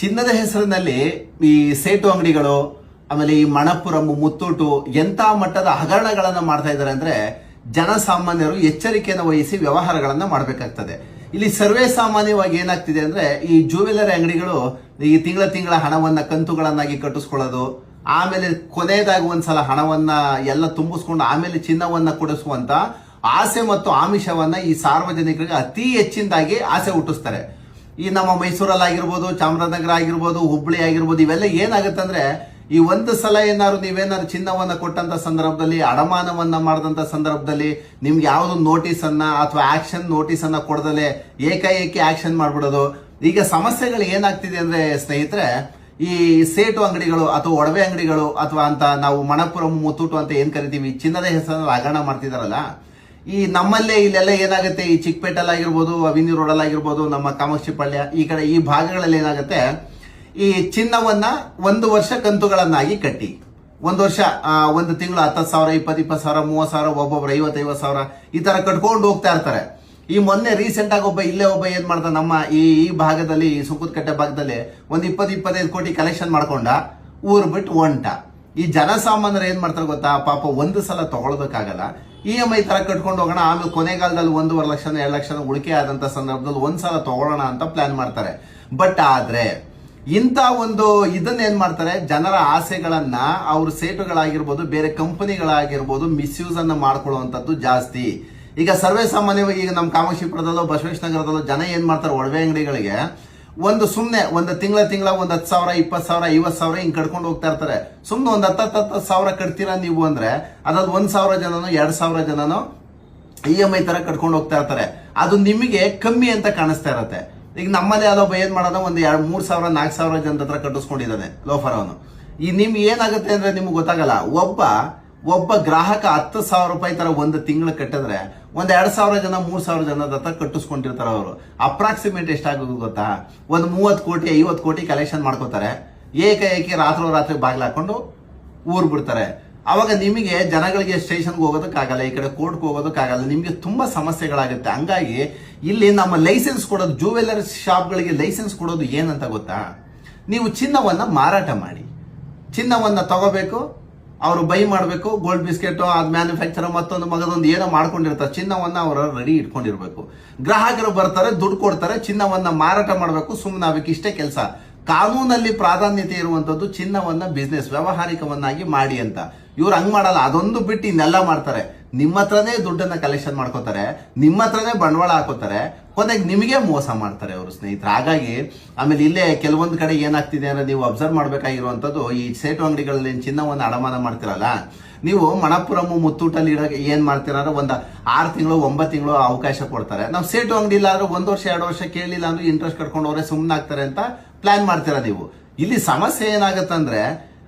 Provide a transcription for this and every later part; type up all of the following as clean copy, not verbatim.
ಚಿನ್ನದ ಹೆಸರಿನಲ್ಲಿ ಈ ಸೇಟು ಅಂಗಡಿಗಳು, ಆಮೇಲೆ ಈ ಮಣಪುರಂ, ಮುತ್ತೂಟು ಎಂತ ಮಟ್ಟದ ಹಗರಣಗಳನ್ನ ಮಾಡ್ತಾ ಇದ್ದಾರೆ ಅಂದ್ರೆ ಜನಸಾಮಾನ್ಯರು ಎಚ್ಚರಿಕೆಯನ್ನು ವಹಿಸಿ ವ್ಯವಹಾರಗಳನ್ನ ಮಾಡಬೇಕಾಗ್ತದೆ. ಇಲ್ಲಿ ಸರ್ವೇ ಸಾಮಾನ್ಯವಾಗಿ ಏನಾಗ್ತಿದೆ ಅಂದ್ರೆ ಈ ಜ್ಯುವೆಲರಿ ಅಂಗಡಿಗಳು ಈ ತಿಂಗಳ ಹಣವನ್ನ ಕಂತುಗಳನ್ನಾಗಿ ಕಟ್ಟಿಸ್ಕೊಳ್ಳೋದು, ಆಮೇಲೆ ಕೊನೆಯದಾಗಿ ಒಂದ್ಸಲ ಹಣವನ್ನ ಎಲ್ಲ ತುಂಬಿಸ್ಕೊಂಡು ಆಮೇಲೆ ಚಿನ್ನವನ್ನ ಕೊಡಿಸುವಂತ ಆಸೆ ಮತ್ತು ಆಮಿಷವನ್ನ ಈ ಸಾರ್ವಜನಿಕರಿಗೆ ಅತಿ ಹೆಚ್ಚಿನದಾಗಿ ಆಸೆ ಹುಟ್ಟಿಸ್ತಾರೆ. ಈ ನಮ್ಮ ಮೈಸೂರಲ್ಲಾಗಿರ್ಬೋದು, ಚಾಮರಾಜನಗರ ಆಗಿರ್ಬೋದು, ಹುಬ್ಬಳ್ಳಿ ಆಗಿರ್ಬೋದು, ಇವೆಲ್ಲ ಏನಾಗುತ್ತೆ ಅಂದ್ರೆ ಈ ಒಂದು ಸಲ ನೀವೇನಾದ್ರು ಚಿನ್ನವನ್ನ ಕೊಟ್ಟಂತ ಸಂದರ್ಭದಲ್ಲಿ, ಅಡಮಾನವನ್ನ ಮಾಡಿದಂತ ಸಂದರ್ಭದಲ್ಲಿ ನಿಮ್ಗೆ ಯಾವ್ದು ನೋಟಿಸ್ ಅನ್ನ ಅಥವಾ ಆಕ್ಷನ್ ನೋಟಿಸ್ ಅನ್ನ ಕೊಡದಲೆ ಏಕಾಏಕಿ ಆಕ್ಷನ್ ಮಾಡ್ಬಿಡೋದು. ಈಗ ಸಮಸ್ಯೆಗಳು ಏನಾಗ್ತಿದೆ ಅಂದ್ರೆ ಸ್ನೇಹಿತರೆ, ಈ ಸೇಟು ಅಂಗಡಿಗಳು ಅಥವಾ ಒಡವೆ ಅಂಗಡಿಗಳು ಅಥವಾ ಅಂತ ನಾವು ಮಣಪುರಂ, ಮುತ್ತೂಟು ಅಂತ ಏನ್ ಕರಿತೀವಿ, ಚಿನ್ನದ ಹೆಸರಲ್ಲಿ ಹಗರಣ ಮಾಡ್ತಿದಾರಲ್ಲ, ಈ ನಮ್ಮಲ್ಲೇ ಇಲ್ಲೆಲ್ಲ ಏನಾಗುತ್ತೆ, ಈ ಚಿಕ್ಕಪೇಟೆಲ್ಲಾಗಿರ್ಬೋದು, ಅವಿನಿ ರೋಡಲ್ಲಾಗಿರ್ಬೋದು, ನಮ್ಮ ಕಾಮಾಕ್ಷಿ ಪಾಳ್ಯ ಈ ಕಡೆ ಈ ಭಾಗಗಳಲ್ಲಿ ಏನಾಗುತ್ತೆ, ಈ ಚಿನ್ನವನ್ನ 1 ವರ್ಷ ಕಂತುಗಳನ್ನಾಗಿ ಕಟ್ಟಿ, 1 ವರ್ಷ 1 ತಿಂಗಳು 10,000, 20,000, 30,000, ಒಬ್ಬೊಬ್ರು 50,000 ಈ ತರ ಕಟ್ಕೊಂಡು ಹೋಗ್ತಾ ಇರ್ತಾರೆ. ಈ ಮೊನ್ನೆ ರೀಸೆಂಟ್ ಆಗಿ ಒಬ್ಬ ಏನ್ ಮಾಡ್ದ, ನಮ್ಮ ಈ ಭಾಗದಲ್ಲಿ, ಸುಂಕದಕಟ್ಟೆ ಭಾಗದಲ್ಲಿ ಒಂದು 20-25 ಕೋಟಿ ಕಲೆಕ್ಷನ್ ಮಾಡ್ಕೊಂಡ, ಊರ್ ಬಿಟ್ಟು ಹೊಂಟ. ಈ ಜನಸಾಮಾನ್ಯರು ಏನ್ ಮಾಡ್ತಾರೆ ಗೊತ್ತಾ, ಪಾಪ ಒಂದು ಸಲ ತಗೊಳ್ಳೋದಕ್ಕಾಗಲ್ಲ, EMI ತರ ಕಟ್ಕೊಂಡು ಹೋಗೋಣ, ಆಮೇಲೆ ಕೊನೆಗಾಲದಲ್ಲಿ 1.5 ಲಕ್ಷ 2 ಲಕ್ಷ ಉಳಿಕೆ ಆದಂತ ಸಂದರ್ಭದಲ್ಲಿ ಒಂದ್ಸಲ ತಗೊಳ್ಳೋಣ ಅಂತ ಪ್ಲಾನ್ ಮಾಡ್ತಾರೆ. ಬಟ್ ಆದ್ರೆ ಇಂಥ ಒಂದು ಇದನ್ನ ಏನ್ ಮಾಡ್ತಾರೆ, ಜನರ ಆಸೆಗಳನ್ನ ಅವ್ರ ಸೇಟುಗಳಾಗಿರ್ಬೋದು, ಬೇರೆ ಕಂಪನಿಗಳಾಗಿರ್ಬೋದು ಮಿಸ್ಯೂಸ್ ಅನ್ನ ಮಾಡ್ಕೊಳ್ಳುವಂತದ್ದು ಜಾಸ್ತಿ. ಈಗ ಸರ್ವೇ ಸಾಮಾನ್ಯವಾಗಿ ಈಗ ನಮ್ಮ ಕಾಮಾಕ್ಷಿಪುರದಲ್ಲೋ, ಬಸವೇಶ್ವರ ನಗರದಲ್ಲೋ ಜನ ಏನ್ ಮಾಡ್ತಾರೆ, ಒಡವೆ ಅಂಗಡಿಗಳಿಗೆ ಸುಮ್ನೆ ಒಂದು ತಿಂಗಳ 10,000, 20,000, 50,000 ಹಿಂಗ್ ಕಟ್ಕೊಂಡು ಹೋಗ್ತಾ ಇರ್ತಾರೆ. ಸುಮ್ನೆ ಒಂದು 10,000 ಕಟ್ತೀರಾ ನೀವು ಅಂದ್ರೆ ಅದ್ರಲ್ಲಿ 1,000 ಜನನೋ 2,000 ಜನನೋ EMI ತರ ಕಟ್ಕೊಂಡು ಹೋಗ್ತಾ ಇರ್ತಾರೆ. ಅದು ನಿಮಗೆ ಕಮ್ಮಿ ಅಂತ ಕಾಣಿಸ್ತಾ ಇರತ್ತೆ. ಈಗ ನಮ್ಮಲ್ಲಿ ಯಾವ್ದೊಬ್ಬ ಏನ್ ಮಾಡೋದು, ಒಂದು 3,000, 4,000 ಜನದ ಹತ್ರ ಕಟ್ಟಿಸ್ಕೊಂಡಿದ್ದಾನೆ ಲೋಫರ್ ಅವನು. ಈ ನಿಮ್ಗೆ ಏನಾಗುತ್ತೆ ಅಂದ್ರೆ ನಿಮ್ಗೆ ಗೊತ್ತಾಗಲ್ಲ, ಒಬ್ಬ ಗ್ರಾಹಕ 10,000 ರೂಪಾಯಿ ತರ ಒಂದು ತಿಂಗಳು ಕಟ್ಟಿದ್ರೆ ಒಂದ್ 2,000 ಜನ 3,000 ಜನದ ಹತ್ರ ಕಟ್ಟಿಸ್ಕೊಂಡಿರ್ತಾರೆ. ಅವರು ಅಪ್ರಾಕ್ಸಿಮೇಟ್ ಎಷ್ಟಾಗೋದು ಗೊತ್ತಾ, ಒಂದು 30 ಕೋಟಿ 50 ಕೋಟಿ ಕಲೆಕ್ಷನ್ ಮಾಡ್ಕೋತಾರೆ. ಏಕಾಏಕಿ ರಾತ್ರಿ ಬಾಗಿಲು ಹಾಕೊಂಡು ಊರ್ ಬಿಡ್ತಾರೆ. ಅವಾಗ ನಿಮಗೆ ಜನಗಳಿಗೆ ಸ್ಟೇಷನ್ಗೆ ಹೋಗೋದಕ್ಕಾಗಲ್ಲ, ಈ ಕಡೆ ಕೋರ್ಟ್ಗೆ ಹೋಗೋದಕ್ಕಾಗಲ್ಲ, ನಿಮ್ಗೆ ತುಂಬಾ ಸಮಸ್ಯೆಗಳಾಗುತ್ತೆ. ಹಂಗಾಗಿ ಇಲ್ಲಿ ನಮ್ಮ ಲೈಸೆನ್ಸ್ ಕೊಡೋದು, ಜ್ಯುವೆಲರಿ ಶಾಪ್ಗಳಿಗೆ ಲೈಸೆನ್ಸ್ ಕೊಡೋದು ಏನಂತ ಗೊತ್ತಾ, ನೀವು ಚಿನ್ನವನ್ನ ಮಾರಾಟ ಮಾಡಿ, ಚಿನ್ನವನ್ನ ತಗೋಬೇಕು, ಅವರು ಬೈ ಮಾಡಬೇಕು, ಗೋಲ್ಡ್ ಬಿಸ್ಕೆಟ್ ಅದ್ ಮ್ಯಾನುಫ್ಯಾಕ್ಚರ್ ಮತ್ತೊಂದು ಏನೋ ಮಾಡ್ಕೊಂಡಿರ್ತಾರೆ, ಚಿನ್ನವನ್ನ ಅವರು ರೆಡಿ ಇಟ್ಕೊಂಡಿರ್ಬೇಕು. ಗ್ರಾಹಕರು ಬರ್ತಾರೆ, ದುಡ್ಡು ಕೊಡ್ತಾರೆ, ಚಿನ್ನವನ್ನ ಮಾರಾಟ ಮಾಡಬೇಕು, ಸುಮ್ಮನೆ ಆಗಬೇಕು, ಇಷ್ಟೇ ಕೆಲಸ. ಕಾನೂನಲ್ಲಿ ಪ್ರಾಧಾನ್ಯತೆ ಇರುವಂತದ್ದು ಚಿನ್ನವನ್ನ ಬಿಸ್ನೆಸ್ ವ್ಯಾವಹಾರಿಕವನ್ನಾಗಿ ಮಾಡಿ ಅಂತ. ಇವ್ರು ಹಂಗ್ ಮಾಡಲ್ಲ, ಅದೊಂದು ಬಿಟ್ಟು ಇನ್ನೆಲ್ಲ ಮಾಡ್ತಾರೆ. ನಿಮ್ಮ ಹತ್ರನೇ ದುಡ್ಡನ್ನ ಕಲೆಕ್ಷನ್ ಮಾಡ್ಕೋತಾರೆ, ನಿಮ್ಮ ಹತ್ರನೇ ಬಂಡವಾಳ ಹಾಕೋತಾರೆ, ಕೊನೆಗೆ ನಿಮಗೆ ಮೋಸ ಮಾಡ್ತಾರೆ ಅವರು ಸ್ನೇಹಿತರೆ. ಹಾಗಾಗಿ ಆಮೇಲೆ ಇಲ್ಲೇ ಕೆಲವೊಂದು ಕಡೆ ಏನಾಗ್ತಿದೆ ಅಂದ್ರೆ ನೀವು ಅಬ್ಸರ್ವ್ ಮಾಡ್ಬೇಕಾಗಿರುವಂತದ್ದು, ಈ ಸೇಟು ಅಂಗಡಿಗಳಲ್ಲಿ ಚಿನ್ನವನ್ನು ಅಡಮಾನ ಮಾಡ್ತಿರಲ್ಲ, ನೀವು ಮಣಪುರಂ, ಮುತ್ತೂಟಲ್ಲಿ ಇಡೋಕೆ ಏನ್ ಮಾಡ್ತೀರ, ಒಂದು 6 ತಿಂಗಳು 9 ತಿಂಗಳು ಅವಕಾಶ ಕೊಡ್ತಾರೆ. ನಾವು ಸೇಟು ಅಂಗಡಿ ಇಲ್ಲ ಆದ್ರೆ 1 ವರ್ಷ 2 ವರ್ಷ ಕೇಳಲಿಲ್ಲ ಅಂದ್ರೆ ಇಂಟ್ರೆಸ್ಟ್ ಕಟ್ಕೊಂಡು ಅವರೇ ಸುಮ್ಮನೆ ಆಗ್ತಾರೆ ಅಂತ ಪ್ಲಾನ್ ಮಾಡ್ತೀರಾ ನೀವು. ಇಲ್ಲಿ ಸಮಸ್ಯೆ ಏನಾಗತ್ತಂದ್ರೆ,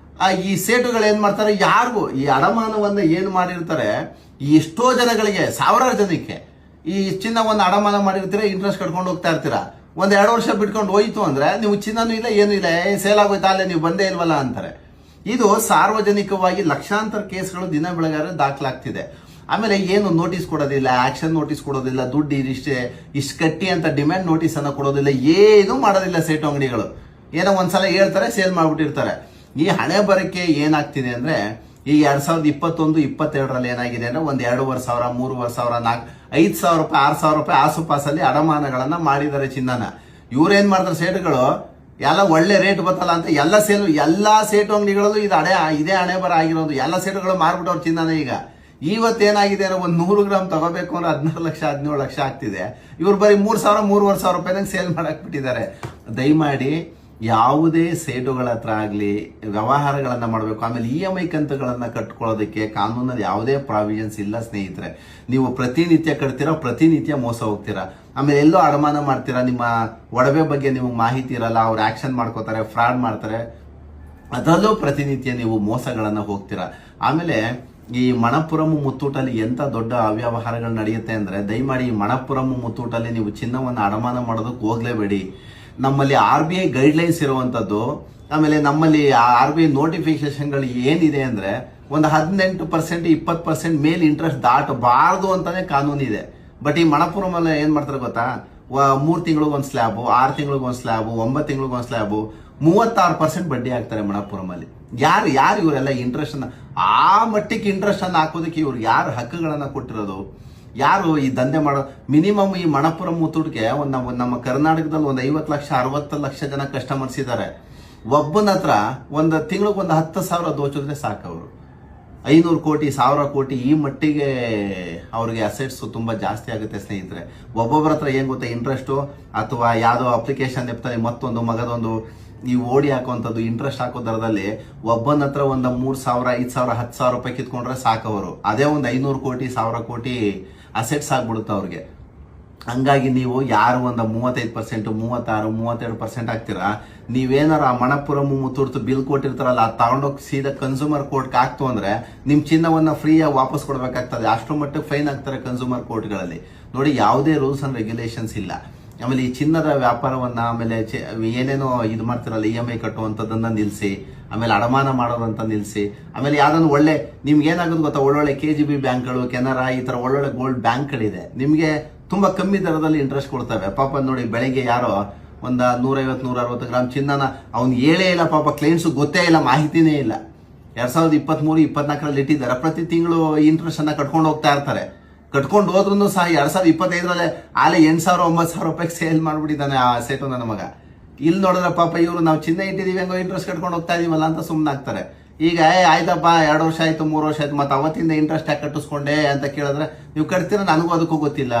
ಈ ಸೇಟುಗಳು ಏನ್ ಮಾಡ್ತಾರೆ, ಯಾರಿಗೂ ಈ ಅಡಮಾನವನ್ನ ಏನ್ ಮಾಡಿರ್ತಾರೆ, ಎಷ್ಟೋ ಜನಗಳಿಗೆ, ಸಾವಿರಾರು ಜನಕ್ಕೆ ಈ ಚಿನ್ನವನ್ನು ಅಡಮಾನ ಮಾಡಿರ್ತೀರಾ, ಇಂಟ್ರೆಸ್ಟ್ ಕಟ್ಕೊಂಡು ಹೋಗ್ತಾ ಇರ್ತೀರಾ. 1-2 ವರ್ಷ ಬಿಟ್ಕೊಂಡು ಹೋಯ್ತು ಅಂದ್ರೆ ನೀವು ಚಿನ್ನನೂ ಇಲ್ಲ ಏನೂ ಇಲ್ಲ, ಸೇಲ್ ಆಗೋಯ್ತಾ, ಅಲ್ಲೇ ನೀವು ಬಂದೇ ಇಲ್ವಲ್ಲ ಅಂತಾರೆ. ಇದು ಸಾರ್ವಜನಿಕವಾಗಿ ಲಕ್ಷಾಂತರ ಕೇಸ್ಗಳು ದಿನ ಬೆಳಗಾದ್ರೆ ದಾಖಲಾಗ್ತಿದೆ. ಆಮೇಲೆ ಏನು ನೋಟಿಸ್ ಕೊಡೋದಿಲ್ಲ, ಆಕ್ಷನ್ ನೋಟಿಸ್ ಕೊಡೋದಿಲ್ಲ, ದುಡ್ಡು ಇಷ್ಟು ಕಟ್ಟಿ ಅಂತ ಡಿಮ್ಯಾಂಡ್ ನೋಟಿಸ್ ಅನ್ನ ಕೊಡೋದಿಲ್ಲ, ಏನು ಮಾಡೋದಿಲ್ಲ ಸೇಟು ಅಂಗಡಿಗಳು. ಏನೋ ಒಂದ್ಸಲ ಹೇಳ್ತಾರೆ, ಸೇಲ್ ಮಾಡ್ಬಿಟ್ಟಿರ್ತಾರೆ. ಈ ಹಣೆ ಬರಕ್ಕೆ ಏನಾಗ್ತಿದೆ ಅಂದ್ರೆ, ಈ 2021-22ರಲ್ಲಿ ಏನಾಗಿದೆ ಅಂದ್ರೆ, ಒಂದು 2,500, 3,500, 5,000 ರೂಪಾಯಿ, 6,000 ರೂಪಾಯಿ ಆಸುಪಾಸಲ್ಲಿ ಅಡಮಾನಗಳನ್ನ ಮಾಡಿದ್ದಾರೆ ಚಿನ್ನನ. ಇವ್ರೇನ್ ಮಾಡ್ತಾರೆ ಸೇಟುಗಳು, ಎಲ್ಲ ಒಳ್ಳೆ ರೇಟ್ ಬರ್ತಲ್ಲ ಅಂತ ಎಲ್ಲಾ ಸೇಟು ಅಂಗಡಿಗಳಲ್ಲೂ ಇದೇ ಹಣೆ ಬರ ಆಗಿರೋದು. ಎಲ್ಲ ಸೇಟುಗಳು ಮಾರ್ಬಿಟ್ಟವ್ರು ಚಿನ್ನನ. ಈಗ ಇವತ್ತೇನಾಗಿದೆ ಅಂದ್ರೆ, ಒಂದು 100 ಗ್ರಾಮ್ ತಗೋಬೇಕು ಅಂದ್ರೆ 16 ಲಕ್ಷ 17 ಲಕ್ಷ ಆಗ್ತಿದೆ. ಇವ್ರು ಬರೀ 3,000, 3,500 ರೂಪಾಯಿನಾಗ ಸೇಲ್ ಮಾಡಕ್ ಬಿಟ್ಟಿದ್ದಾರೆ. ದಯಮಾಡಿ ಯಾವುದೇ ಸೇಟುಗಳ ಹತ್ರ ಆಗ್ಲಿ ವ್ಯವಹಾರಗಳನ್ನ ಮಾಡಬೇಕು. ಆಮೇಲೆ EMI ಕಂತುಗಳನ್ನ ಕಟ್ಕೊಳ್ಳೋದಕ್ಕೆ ಕಾನೂನಲ್ಲಿ ಯಾವುದೇ ಪ್ರಾವಿಷನ್ಸ್ ಇಲ್ಲ ಸ್ನೇಹಿತರೆ. ನೀವು ಪ್ರತಿನಿತ್ಯ ಕಟ್ತೀರಾ, ಪ್ರತಿನಿತ್ಯ ಮೋಸ ಹೋಗ್ತೀರಾ. ಆಮೇಲೆ ಎಲ್ಲೋ ಅಡಮಾನ ಮಾಡ್ತೀರಾ, ನಿಮ್ಮ ಒಡವೆ ಬಗ್ಗೆ ನಿಮಗೆ ಮಾಹಿತಿ ಇರಲ್ಲ, ಅವ್ರು ಆಕ್ಷನ್ ಮಾಡ್ಕೋತಾರೆ, ಫ್ರಾಡ್ ಮಾಡ್ತಾರೆ, ಅದರಲ್ಲೂ ಪ್ರತಿನಿತ್ಯ ನೀವು ಮೋಸಗಳನ್ನ ಹೋಗ್ತೀರಾ. ಆಮೇಲೆ ಈ ಮಣಪುರಂ, ಮುತ್ತೂಟಲ್ಲಿ ಎಂತ ದೊಡ್ಡ ಅವ್ಯವಹಾರಗಳು ನಡೆಯುತ್ತೆ ಅಂದ್ರೆ, ದಯಮಾಡಿ ಈ ಮಣಪುರಂ, ಮುತ್ತೂಟಲ್ಲಿ ನೀವು ಚಿನ್ನವನ್ನು ಅಡಮಾನ ಮಾಡೋದಕ್ಕೆ ಹೋಗ್ಲೇಬೇಡಿ. ನಮ್ಮಲ್ಲಿ RBI ಗೈಡ್ಲೈನ್ಸ್ ಇರುವಂತದ್ದು, ಆಮೇಲೆ ನಮ್ಮಲ್ಲಿ RBI ನೋಟಿಫಿಕೇಶನ್ಗಳು ಏನಿದೆ ಅಂದ್ರೆ, ಒಂದು 18% 20% ಮೇಲ್ ಇಂಟ್ರೆಸ್ಟ್ ದಾಟಬಾರದು ಅಂತಾನೆ ಕಾನೂನಿದೆ. ಬಟ್ ಈ ಮಣಪುರಂ ಏನ್ ಮಾಡ್ತಾರೆ ಗೊತ್ತಾ, 3 ತಿಂಗಳಿಗೆ ಒಂದು ಸ್ಲ್ಯಾಬು, 6 ತಿಂಗಳಿಗೆ ಒಂದು ಸ್ಲ್ಯಾಬು, 9 ತಿಂಗಳಿಗೆ ಒಂದು ಸ್ಲ್ಯಾಬು, 36% ಬಡ್ಡಿ ಹಾಕ್ತಾರೆ ಮಣಪುರಮಲ್ಲಿ. ಯಾರು ಇವರೆಲ್ಲ ಇಂಟ್ರೆಸ್ಟ್ ಅನ್ನ ಆ ಮಟ್ಟಿಗೆ ಇಂಟ್ರೆಸ್ಟ್ ಅನ್ನ ಹಾಕೋದಕ್ಕೆ ಇವ್ರು ಯಾರು ಹಕ್ಕುಗಳನ್ನ ಕೊಟ್ಟಿರೋದು? ಯಾರು ಈ ದಂಧೆ ಮಾಡೋ? ಮಿನಿಮಮ್ ಈ ಮಣಪುರಂ ಮುತ್ತೂಟ್ಗೆ ನಮ್ಮ ಕರ್ನಾಟಕದಲ್ಲಿ ಒಂದು 50 ಲಕ್ಷ 60 ಲಕ್ಷ ಜನ ಕಸ್ಟಮರ್ಸ್ ಇದ್ದಾರೆ. ಒಬ್ಬನ ಹತ್ರ ಒಂದು ತಿಂಗಳಿಗೆ ಒಂದು 10,000 ದೋಚಿದ್ರೆ ಸಾಕು. ಅವರು 500 ಕೋಟಿ 1000 ಕೋಟಿ ಈ ಮಟ್ಟಿಗೆ ಅವ್ರಿಗೆ ಅಸೆಟ್ಸ್ ತುಂಬಾ ಜಾಸ್ತಿ ಆಗುತ್ತೆ ಸ್ನೇಹಿತರೆ. ಒಬ್ಬೊಬ್ಬರ ಹತ್ರ ಏನ್ ಗೊತ್ತಾ, ಇಂಟ್ರೆಸ್ಟು ಅಥವಾ ಯಾವುದೋ ಅಪ್ಲಿಕೇಶನ್ ಇರ್ತಾರೆ, ಮತ್ತೊಂದು ಮಗದೊಂದು ಈ ಓಡಿ ಹಾಕುವಂಥದ್ದು ಇಂಟ್ರೆಸ್ಟ್ ಹಾಕೋ ದರದಲ್ಲಿ ಒಬ್ಬನ ಹತ್ರ ಒಂದು 3,000 5,000 10,000 ರೂಪಾಯಿ ಕಿತ್ಕೊಂಡ್ರೆ ಸಾಕವರು. ಅದೇ ಒಂದು 500 ಕೋಟಿ 1000 ಕೋಟಿ ಅಸೆಟ್ಸ್ ಆಗ್ಬಿಡುತ್ತೆ ಅವ್ರಿಗೆ. ಹಂಗಾಗಿ ನೀವು ಯಾರು ಒಂದು 35% 36 32% ಆಗ್ತೀರಾ, ನೀವೇನಾರ ಆ ಮಣಪುರಂ ಮುತ್ತೂರ್ತು ಬಿಲ್ ಕೊಟ್ಟಿರ್ತಾರಲ್ಲ, ಅದು ತಗೊಂಡೋಗಿ ಸೀದಾ ಕನ್ಸ್ಯೂಮರ್ ಕೋರ್ಟ್ಗೆ ಹಾಕ್ತು ಅಂದ್ರೆ ನಿಮ್ ಚಿನ್ನವನ್ನ ಫ್ರೀಯಾಗಿ ವಾಪಸ್ ಕೊಡ್ಬೇಕಾಗ್ತದೆ. ಅಷ್ಟು ಮಟ್ಟಿಗೆ ಫೈನ್ ಹಾಕ್ತಾರೆ ಕನ್ಸ್ಯೂಮರ್ ಕೋರ್ಟ್ಗಳಲ್ಲಿ. ನೋಡಿ, ಯಾವುದೇ ರೂಲ್ಸ್ ಅಂಡ್ ರೆಗ್ಯುಲೇಷನ್ಸ್ ಇಲ್ಲ. ಆಮೇಲೆ ಈ ಚಿನ್ನದ ವ್ಯಾಪಾರವನ್ನ ಆಮೇಲೆ ಏನೇನೋ ಇದು ಮಾಡ್ತಿರಲ್ಲ, EMI ಕಟ್ಟುವಂಥದ್ದನ್ನ ನಿಲ್ಲಿಸಿ, ಆಮೇಲೆ ಅಡಮಾನ ಮಾಡೋದಂತ ನಿಲ್ಲಿಸಿ, ಆಮೇಲೆ ಯಾವ್ದನ್ನು ಒಳ್ಳೆ ನಿಮ್ಗೆ ಏನಾಗೋದು ಗೊತ್ತಾ, ಒಳ್ಳೊಳ್ಳೆ KGB ಬ್ಯಾಂಕ್ಗಳು, ಕೆನರಾ, ಈ ತರ ಒಳ್ಳೊಳ್ಳೆ ಗೋಲ್ಡ್ ಬ್ಯಾಂಕ್ಗಳಿದೆ, ನಿಮ್ಗೆ ತುಂಬಾ ಕಮ್ಮಿ ದರದಲ್ಲಿ ಇಂಟ್ರೆಸ್ಟ್ ಕೊಡ್ತವೆ. ಪಾಪ ನೋಡಿ, ಬೆಳಗ್ಗೆ ಯಾರೋ ಒಂದು 150-160 ಗ್ರಾಮ್ ಚಿನ್ನನ ಅವ್ನು ಹೇಳೇ ಇಲ್ಲ, ಪಾಪ ಕ್ಲೈಂಟ್ಸ್ ಗೊತ್ತೇ ಇಲ್ಲ, ಮಾಹಿತಿನೇ ಇಲ್ಲ. 2023-24 ಇಟ್ಟಿದ್ದಾರೆ. ಪ್ರತಿ ತಿಂಗಳು ಇಂಟ್ರೆಸ್ಟ್ ಅನ್ನ ಕಟ್ಕೊಂಡು ಹೋಗ್ತಾ ಇರ್ತಾರೆ. ಕಟ್ಕೊಂಡು ಹೋದ್ರು ಸಹ 2025 ಆಲೆ 8,000-9,000 ರೂಪಾಯಿಗೆ ಸೇಲ್ ಮಾಡ್ಬಿಟ್ಟಿದ್ದಾನೆ ಆ ಸೆಟ್ ನನ್ನ ಮಗ. ಇಲ್ಲಿ ನೋಡಿದ್ರೆ ಪಾಪ ಇವರು ನಾವು ಚಿನ್ನ ಇಟ್ಟಿದೀವಿ, ಹೆಂಗೋ ಇಂಟ್ರೆಸ್ಟ್ ಕಟ್ಕೊಂಡು ಹೋಗ್ತಾ ಇದೀವಲ್ಲ ಅಂತ ಸುಮ್ಮನಾಗ್ತಾರೆ. ಈಗ ಆಯ್ತಪ್ಪ 2 ವರ್ಷ ಆಯ್ತು 3 ವರ್ಷ ಆಯ್ತು, ಮತ್ತೆ ಅವತ್ತಿಂದ ಇಂಟ್ರೆಸ್ಟ್ ಯಾಕೆ ಕಟ್ಟಿಸ್ಕೊಂಡೆ ಅಂತ ಕೇಳಿದ್ರೆ, ನೀವು ಕಟ್ತೀರ ನನಗೂ ಅದಕ್ಕೂ ಗೊತ್ತಿಲ್ಲ,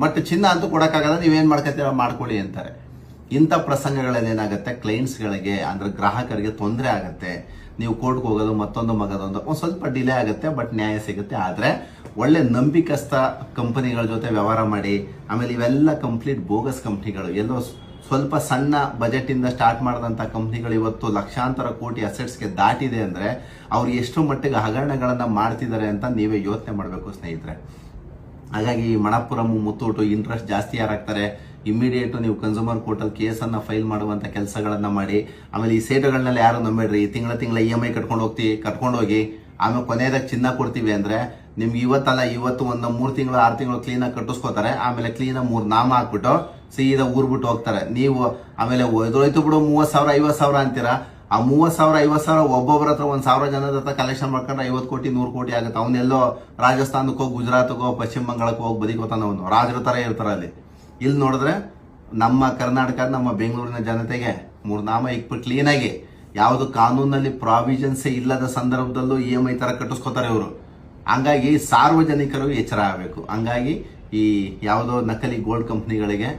ಬಟ್ ಚಿನ್ನ ಅಂತೂ ಕೊಡಕ್ಕಾಗಲ್ಲ, ನೀವೇನ್ ಮಾಡ್ಕೊತೀರ ಮಾಡ್ಕೊಳ್ಳಿ ಅಂತಾರೆ. ಇಂಥ ಪ್ರಸಂಗಗಳಲ್ಲಿ ಏನಾಗುತ್ತೆ, ಕ್ಲೈಂಟ್ಸ್ಗಳಿಗೆ ಅಂದ್ರೆ ಗ್ರಾಹಕರಿಗೆ ತೊಂದರೆ ಆಗುತ್ತೆ. ನೀವು ಕೋರ್ಟ್ಗೆ ಹೋಗೋದು ಮತ್ತೊಂದು ಮಗದೊಂದು ಒಂದು ಸ್ವಲ್ಪ ಡಿಲೇ ಆಗುತ್ತೆ, ಬಟ್ ನ್ಯಾಯ ಸಿಗುತ್ತೆ. ಆದ್ರೆ ಒಳ್ಳೆ ನಂಬಿಕಸ್ಥ ಕಂಪನಿಗಳ ಜೊತೆ ವ್ಯವಹಾರ ಮಾಡಿ. ಆಮೇಲೆ ಇವೆಲ್ಲ ಕಂಪ್ಲೀಟ್ ಬೋಗಸ್ ಕಂಪ್ನಿಗಳು, ಎಲ್ಲೋ ಸ್ವಲ್ಪ ಸಣ್ಣ ಬಜೆಟ್ ಇಂದ ಸ್ಟಾರ್ಟ್ ಮಾಡಿದಂತ ಕಂಪ್ನಿಗಳು ಇವತ್ತು ಲಕ್ಷಾಂತರ ಕೋಟಿ ಅಸೆಟ್ಸ್ಗೆ ದಾಟಿದೆ ಅಂದ್ರೆ ಅವ್ರು ಎಷ್ಟು ಮಟ್ಟಿಗೆ ಹಗರಣಗಳನ್ನ ಮಾಡ್ತಿದ್ದಾರೆ ಅಂತ ನೀವೇ ಯೋಚನೆ ಮಾಡಬೇಕು ಸ್ನೇಹಿತರೆ. ಹಾಗಾಗಿ ಮಣಪುರಂ ಮುತ್ತೂಟು ಇಂಟ್ರೆಸ್ಟ್ ಜಾಸ್ತಿ ಯಾರಾಗ್ತಾರೆ, ಇಮಿಡಿಯೇಟ್ ನೀವು ಕನ್ಸ್ಯೂಮರ್ ಕೋರ್ಟಲ್ಲಿ ಕೇಸನ್ನ ಫೈಲ್ ಮಾಡುವಂತ ಕೆಲಸಗಳನ್ನ ಮಾಡಿ. ಆಮೇಲೆ ಈ ಸೇಟುಗಳನ್ನೆಲ್ಲ ಯಾರು ನಂಬೇಡ್ರಿ. ತಿಂಗಳ EMI ಕಟ್ಕೊಂಡು ಹೋಗಿ ಆಮೇಲೆ ಕೊನೆಯದಾಗ ಚಿನ್ನ ಕೊಡ್ತೀವಿ ಅಂದ್ರೆ ನಿಮ್ಗೆ ಇವತ್ತು ಒಂದು 3 ತಿಂಗಳು 6 ತಿಂಗಳು ಕ್ಲೀನಾಗಿ ಕಟ್ಟಿಸ್ಕೋತಾರೆ. ಆಮೇಲೆ ಕ್ಲೀನಾಗಿ 3 ನಾಮ ಹಾಕ್ಬಿಟ್ಟು ಸೀದಾ ಊರ್ಬಿಟ್ಟು ಹೋಗ್ತಾರೆ. ನೀವು ಆಮೇಲೆ ಒಯ್ದೋಯ್ತು ಬಿಡು 30,000 50,000 ಅಂತೀರಾ. ಆ 30,000 50,000 ಒಬ್ಬೊಬ್ಬರ ಹತ್ರ 1,000 ಜನದ ಹತ್ರ ಕಲೆಕ್ಷನ್ ಮಾಡ್ಕೊಂಡ್ರೆ 50 ಕೋಟಿ 100 ಕೋಟಿ ಆಗುತ್ತೆ. ಅವನ್ನೆಲ್ಲೋ ರಾಜಸ್ಥಾನಕ್ಕೋ ಗುಜರಾತ್ಗೋ ಪಶ್ಚಿಮ ಬಂಗಾಳಕ್ಕೋ ಹೋಗಿ ಬದಿಕೋತಾನ, ಅವನು ರಾಜರ ತರ ಇರ್ತಾರ ಅಲ್ಲಿ. ಇಲ್ಲಿ ನೋಡಿದ್ರೆ ನಮ್ಮ ಕರ್ನಾಟಕ ನಮ್ಮ ಬೆಂಗಳೂರಿನ ಜನತೆಗೆ 3 ನಾಮ ಇಕ್ಬಿಟ್ಟು ಕ್ಲೀನಾಗಿ ಯಾವುದು ಕಾನೂನಲ್ಲಿ ಪ್ರಾವಿಷನ್ಸ್ ಇಲ್ಲದ ಸಂದರ್ಭದಲ್ಲೂ EMI ತರ ಕಟ್ಟಿಸ್ಕೋತಾರೆ ಇವರು. ಹಂಗಾಗಿ ಸಾರ್ವಜನಿಕರು ಎಚ್ಚರ ಆಗಬೇಕು. ಹಂಗಾಗಿ ಈ ಯಾವುದೋ ನಕಲಿ ಗೋಲ್ಡ್ ಕಂಪ್ನಿಗಳಿಗೆ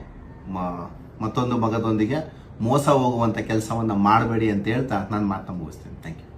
ಮತ್ತೊಂದು ಮಗದೊಂದಿಗೆ ಮೋಸ ಹೋಗುವಂತ ಕೆಲಸವನ್ನ ಮಾಡಬೇಡಿ ಅಂತ ಹೇಳ್ತಾ ನಾನು ಮಾತನ್ನ ಮುಗಿಸ್ತೇನೆ. Thank you.